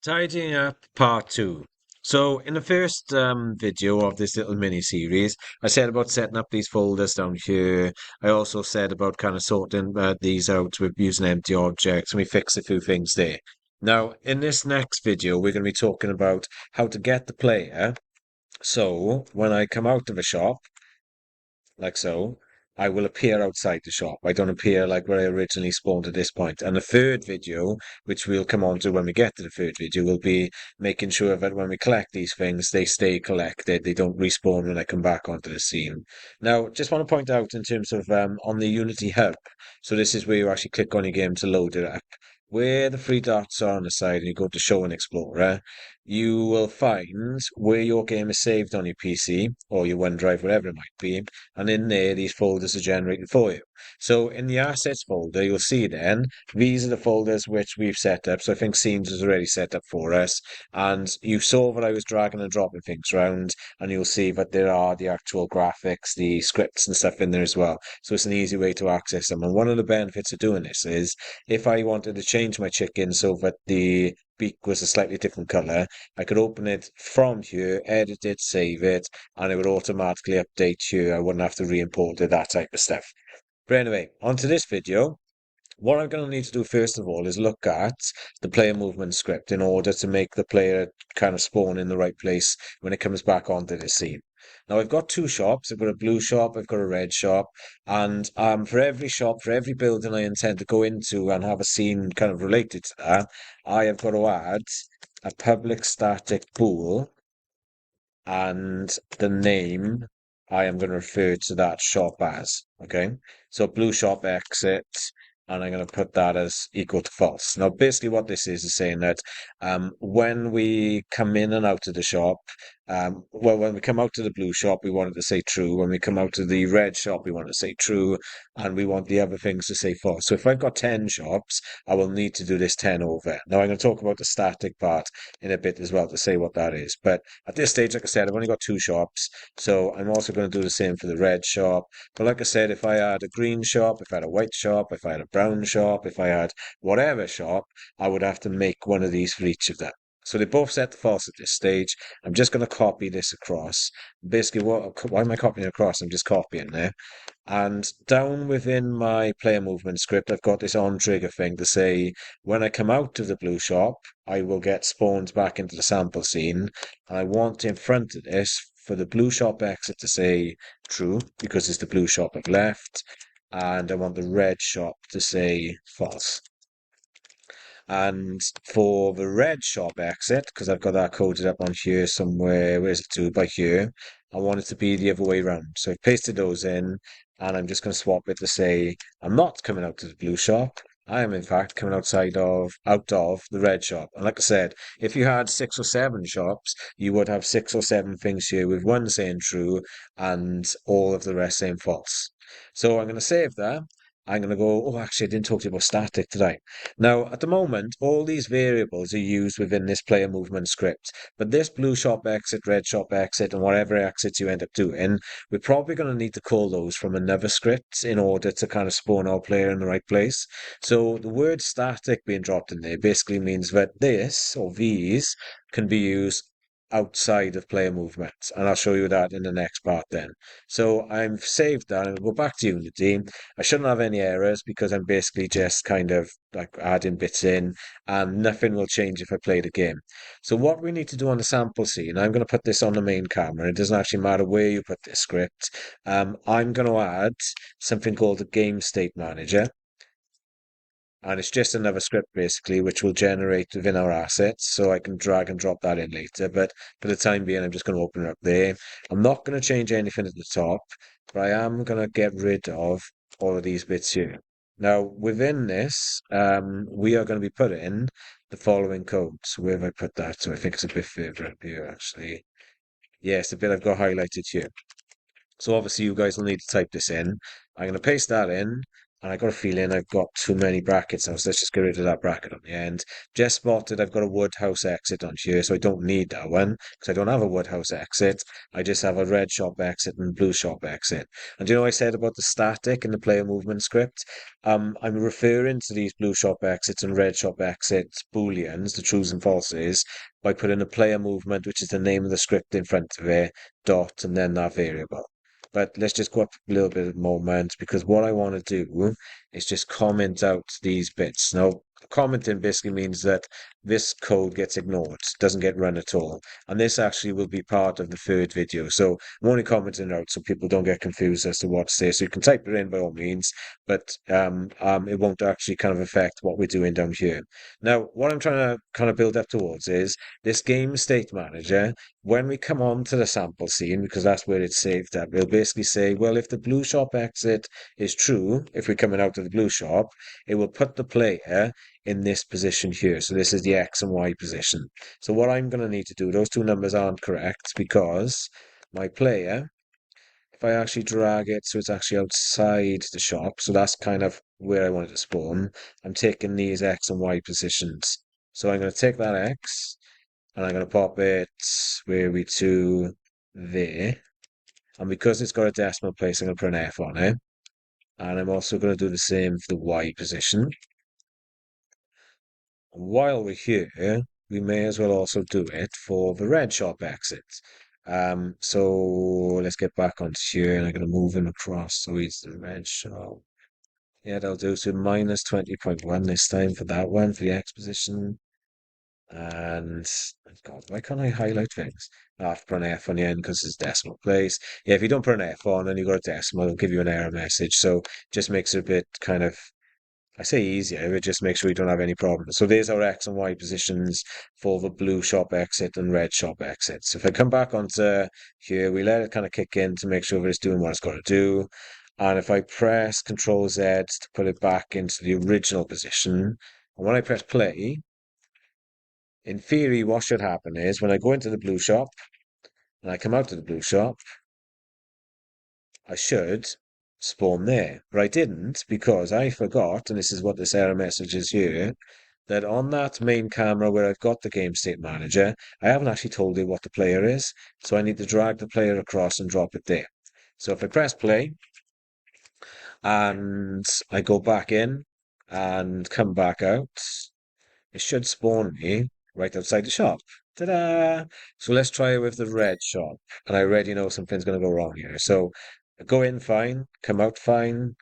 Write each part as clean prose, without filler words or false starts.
Tidying up part two. So in the first video of this little mini series, I said about setting up these folders down here. I also said about kind of sorting these out with using empty objects, and we fixed a few things there. Now, in this next video, we're going to be talking about how to get the player. So when I come out of a shop, like so, I will appear outside the shop. I don't appear like where I originally spawned at this point. And the third video, which we'll come on to when we get to the third video, will be making sure that when we collect these things, they stay collected. They don't respawn when I come back onto the scene. Now, just want to point out in terms of on the Unity Hub, so this is where you actually click on your game to load it up. Where the three dots are on the side and you go to Show and Explorer, you will find where your game is saved on your PC or your OneDrive, whatever it might be, and in there these folders are generated for you. So in the assets folder, you'll see then these are the folders which we've set up. So I think scenes is already set up for us, and you saw that I was dragging and dropping things around, and you'll see that there are the actual graphics, the scripts and stuff in there as well. So it's an easy way to access them. And one of the benefits of doing this is if I wanted to change my chicken so that the beak was a slightly different color, I could open it from here, edit it, save it, and it would automatically update here. I wouldn't have to re-import it, that type of stuff. But anyway, onto this video. What I'm going to need to do first of all is look at the player movement script in order to make the player kind of spawn in the right place when it comes back onto the scene. Now I've got two shops. I've got a blue shop, I've got a red shop, and for every shop, for every building I intend to go into and have a scene kind of related to that, I have got to add a public static bool and the name I am going to refer to that shop as. Okay, so blue shop exit, and I'm going to put that as equal to false. Now, basically, what this is saying that when we come in and out of the shop, well, when we come out to the blue shop, we want it to say true. When we come out to the red shop, we want it to say true, and we want the other things to say false. So if I've got 10 shops, I will need to do this 10 over. Now, I'm going to talk about the static part in a bit as well to say what that is. But at this stage, like I said, I've only got two shops, so I'm also going to do the same for the red shop. But like I said, if I had a green shop, if I had a white shop, if I had a brown shop, if I had whatever shop, I would have to make one of these for each of them. So they both set to false at this stage. I'm just going to copy this across. Basically, why am I copying it across? I'm just copying there. And down within my player movement script, I've got this on trigger thing to say when I come out of the blue shop, I will get spawned back into the sample scene. And I want in front of this for the blue shop exit to say true because it's the blue shop I've left. And I want the red shop to say false. And for the red shop exit, because I've got that coded up on here somewhere, where's it to? By here, I want it to be the other way around. So I've pasted those in, and I'm just going to swap it to say I'm not coming out to the blue shop. I am in fact coming out of the red shop. And like I said, if you had 6 or 7 shops, you would have 6 or 7 things here with one saying true and all of the rest saying false. So I'm going to save that. I'm going to go, oh, actually, I didn't talk to you about static today. Now, at the moment, all these variables are used within this player movement script, but this blue shop exit, red shop exit, and whatever exits you end up doing, we're probably going to need to call those from another script in order to kind of spawn our player in the right place. So the word static being dropped in there basically means that this, or these, can be used outside of player movements, and I'll show you that in the next part then. So I've saved that, and we'll go back to Unity. I shouldn't have any errors because I'm basically just kind of like adding bits in, and nothing will change if I play the game. So what we need to do on the sample scene, I'm going to put this on the main camera. It doesn't actually matter where you put this script. I'm going to add something called a game state manager. And it's just another script basically, which will generate within our assets. So I can drag and drop that in later. But for the time being, I'm just going to open it up there. I'm not going to change anything at the top, but I am going to get rid of all of these bits here. Now, within this, we are going to be putting the following code. So where have I put that? So I think it's a bit further up here, actually. Yes, the bit I've got highlighted here. So obviously you guys will need to type this in. I'm going to paste that in. And I got a feeling I've got too many brackets now, so let's just get rid of that bracket on the end. Just spotted I've got a woodhouse exit on here, so I don't need that one because I don't have a woodhouse exit. I just have a red shop exit and blue shop exit. And do you know what I said about the static in the player movement script? I'm referring to these blue shop exits and red shop exits booleans, the trues and falses, by putting a player movement, which is the name of the script in front of it, dot, and then that variable. But let's just go up a little bit of moment because what I want to do is just comment out these bits. Now, commenting basically means that this code gets ignored, doesn't get run at all. And this actually will be part of the third video. So I'm only commenting out so people don't get confused as to what to say. So you can type it in by all means, but it won't actually kind of affect what we're doing down here. Now, what I'm trying to kind of build up towards is this game state manager when we come on to the sample scene, because that's where it's saved up, we'll basically say, well, if the blue shop exit is true, if we're coming out of the blue shop, it will put the player in this position here. So this is the X and Y position. So what I'm going to need to do, those two numbers aren't correct because my player, if I actually drag it so it's actually outside the shop, so that's kind of where I want it to spawn, I'm taking these X and Y positions. So I'm going to take that X, and I'm going to pop it where we to there. And because it's got a decimal place, I'm going to put an F on it. And I'm also going to do the same for the Y position. While we're here, we may as well also do it for the red shop exit. So let's get back onto here, and I'm going to move him across so he's the red shop. Yeah, that'll do. So minus 20.1 this time for that one, for the X position. And God, why can't I highlight things? I have to put an F on the end because it's decimal place. Yeah, if you don't put an F on and you got a decimal, it'll give you an error message. So just makes it a bit kind of, I say easier, it just makes sure you don't have any problems. So there's our X and Y positions for the blue shop exit and red shop exit. So if I come back onto here, we let it kind of kick in to make sure that it's doing what it's got to do. And if I press Control Z to put it back into the original position, and when I press play, in theory, what should happen is when I go into the blue shop and I come out of the blue shop, I should spawn there. But I didn't because I forgot, and this is what this error message is here, that on that main camera where I've got the game state manager, I haven't actually told it what the player is. So I need to drag the player across and drop it there. So if I press play and I go back in and come back out, it should spawn me right outside the shop. Ta-da! So let's try it with the red shop. And I already know something's going to go wrong here. So go in fine, come out fine.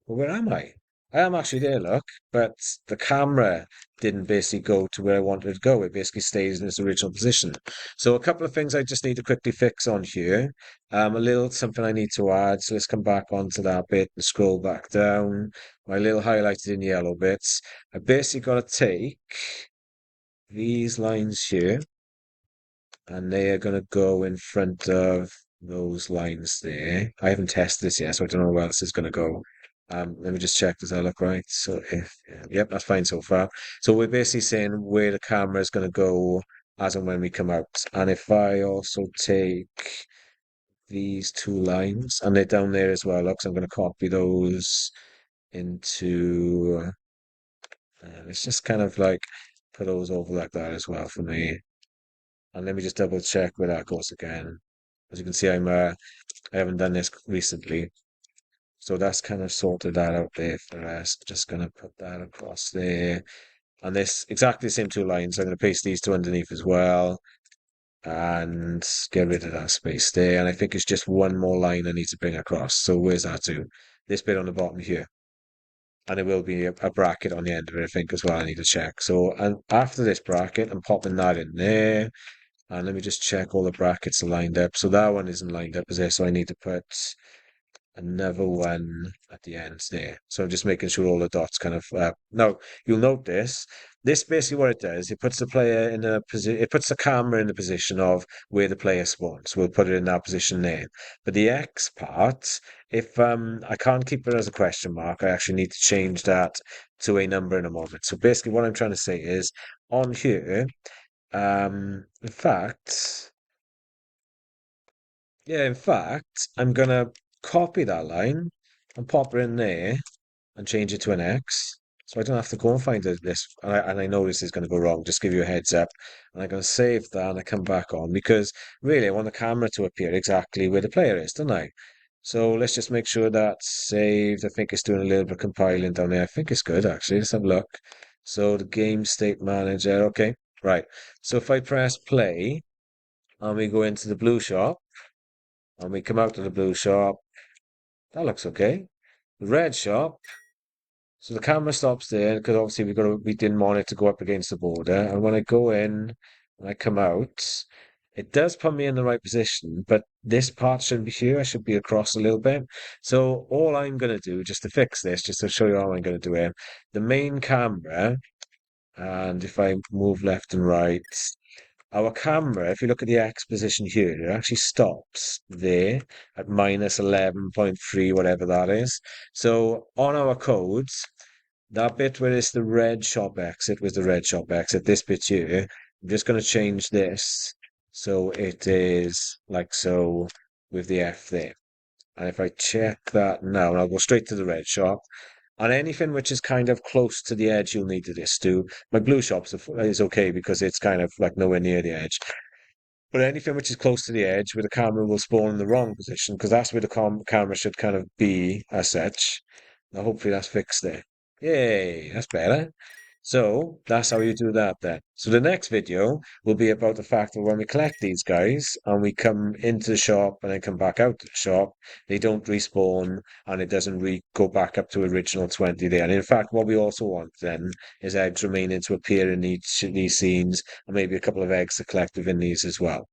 Well, where am I? I am actually there, look, but the camera didn't basically go to where I wanted it to go. It basically stays in its original position. So a couple of things I just need to quickly fix on here. A little something I need to add. So let's come back onto that bit and scroll back down. My little highlighted in yellow bits. I basically got to take these lines here, and they are going to go in front of those lines there. I haven't tested this yet, so I don't know where else is going to go. Let me just check, does that look right? So if, yep, that's fine so far. So we're basically saying where the camera is going to go as and when we come out. And if I also take these two lines, and they're down there as well, look, so I'm going to copy those into, let's just kind of like put those over like that as well for me. And let me just double check where that goes again. As you can see, I haven't done this recently. So that's kind of sorted that out there for us. Just gonna put that across there. And this exactly the same two lines. I'm gonna paste these two underneath as well. And get rid of that space there. And I think it's just one more line I need to bring across. So where's that to? This bit on the bottom here. And it will be a bracket on the end of it, I think, as well. I need to check. So and after this bracket, I'm popping that in there. And let me just check all the brackets are lined up. So that one isn't lined up as there, so I need to put another one at the end there. So I'm just making sure all the dots kind of now you'll note this basically what it does, it puts the player in a position, it puts the camera in the position of where the player spawns. We'll put it in that position there. But the X part, if I can't keep it as a question mark, I actually need to change that to a number in a moment. So basically what I'm trying to say is on here, in fact, yeah, in fact, I'm gonna copy that line and pop it in there and change it to an X. So I don't have to go and find this. And I know this is going to go wrong. Just give you a heads up. And I'm going to save that and I come back on because really I want the camera to appear exactly where the player is, don't I? So let's just make sure that's saved. I think it's doing a little bit of compiling down there. I think it's good actually. Let's have a look. So the game state manager. Okay, right. So if I press play and we go into the blue shop and we come out of the blue shop, that looks okay. The red shop. So the camera stops there because obviously we didn't want it to go up against the border. And when I go in and I come out, it does put me in the right position, but this part shouldn't be here. I should be across a little bit. So all I'm going to do, just to fix this, just to show you how I'm going to do it, the main camera, and if I move left and right, our camera, if you look at the X position here, it actually stops there at minus 11.3, whatever that is. So on our codes, that bit where it's the red shop exit was the red shop exit. This bit here, I'm just going to change this so it is like so with the F there. And if I check that now, and I'll go straight to the red shop, and anything which is kind of close to the edge, you'll need this to. My blue shops is okay because it's kind of like nowhere near the edge. But anything which is close to the edge where the camera will spawn in the wrong position, because that's where the camera should kind of be as such. Now, hopefully that's fixed there. Yay, that's better. So that's how you do that then. So the next video will be about the fact that when we collect these guys and we come into the shop and then come back out to the shop, they don't respawn and it doesn't go back up to original 20 there. And in fact, what we also want then is eggs remaining to appear in these scenes and maybe a couple of eggs to collect within these as well.